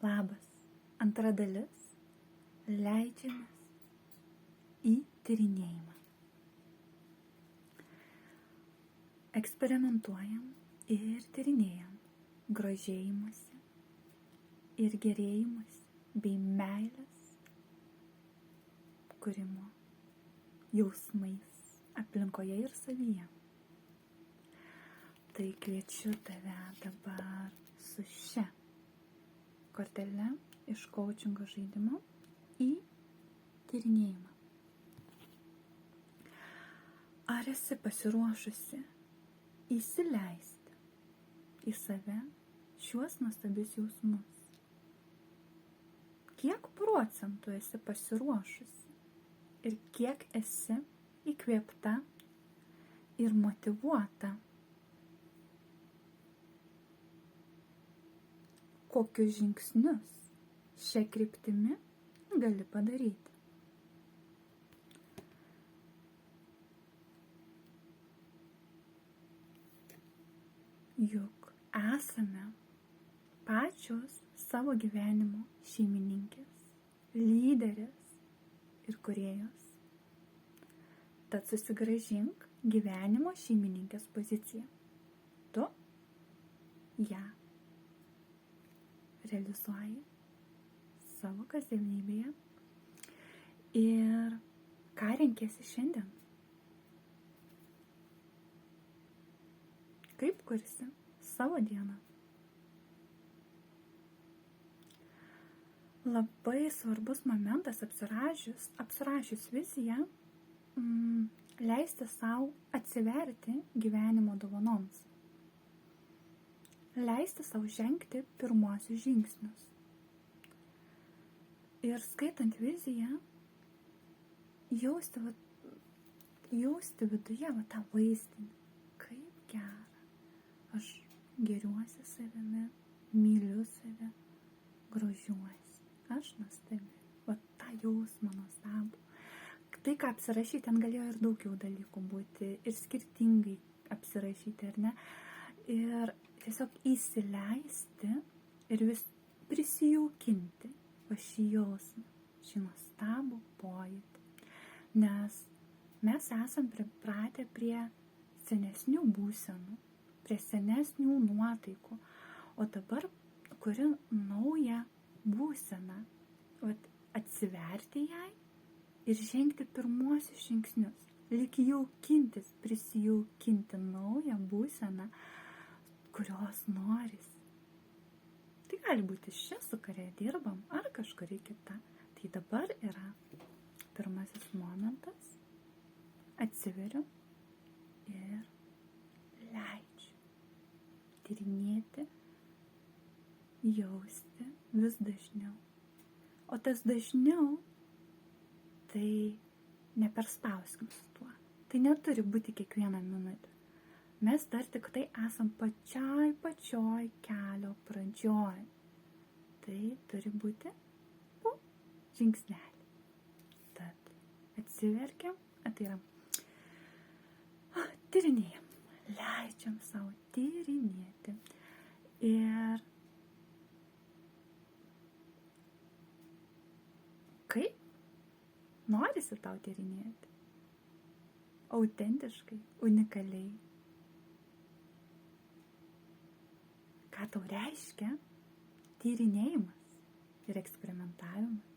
Labas. Antra dalis. Leidžiamės į tyrinėjimą. Eksperimentuojam ir tyrinėjam grožėjimąsi ir gerėjimąsi bei meilės kūrimo jausmais aplinkoje ir savyje. Tai kviečiu tave dabar su šia kortele iš koučingo žaidimo į tyrinėjimą. Ar esi pasiruošusi įsileisti į save šiuos nuostabius jausmus? Kiek procentų esi pasiruošusi ir kiek esi įkvėpta ir motyvuota? Kokius žingsnius šia kryptimi gali padaryti? Juk esame pačios savo gyvenimo šeimininkės, lyderės ir kūrėjos. Tad susigrąžink gyvenimo šeimininkės poziciją. Tu ją realizuoji savo kasdienybėje. Ir ką renkiesi šiandien? Kaip kursi savo dieną? Labai svarbus momentas apsirašius viziją, leisti sau atsiverti gyvenimo dovanoms. Leisti sau žengti pirmuosius žingsnius. Ir skaitant viziją, jausti viduje tą vaizdinį. Kaip gera. Aš geriuosi savimi, myliu save, grožiuosi. Aš nuostabi. Tą jausmą nuostabų. Tai, ką apsirašyti, ten galėjo ir daugiau dalykų būti. Ir skirtingai apsirašyti, ar ne? Ir tiesiog įsileisti ir vis prisijaukinti šį jausmą, šį nuostabų pojūtį. Nes mes esam pripratę prie senesnių būsenų, prie senesnių nuotaikų, o dabar kuri naują būseną, atsiverti jai ir žengti pirmuosius žingsnius, lyg jaukintis, prisijaukinti naują būseną, kurios norisi. Tai gali būti ši, su kuria dirbam, ar kažkuri kita. Tai dabar yra pirmasis momentas. Atsiveriu ir leidžiu tyrinėti, jausti vis dažniau. O tas dažniau, tai neperspauskim su tuo. Tai neturi būti kiekvieną minutę. Mes dar tik tai esam pačioj kelio pradžioj. Tai turi būti po žingsnelį. Tad atsiverkiam, tai yra tyrinėjam. Leidžiam savo tyrinėti. Ir kaip norisi tau tyrinėti? Autentiškai, unikaliai. Ką tau reiškia tyrinėjimas ir eksperimentavimas?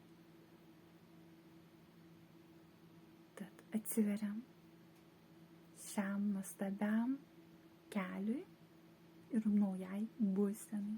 Tad atsiveriam šiam nuostabiam keliui ir naujai būsenai.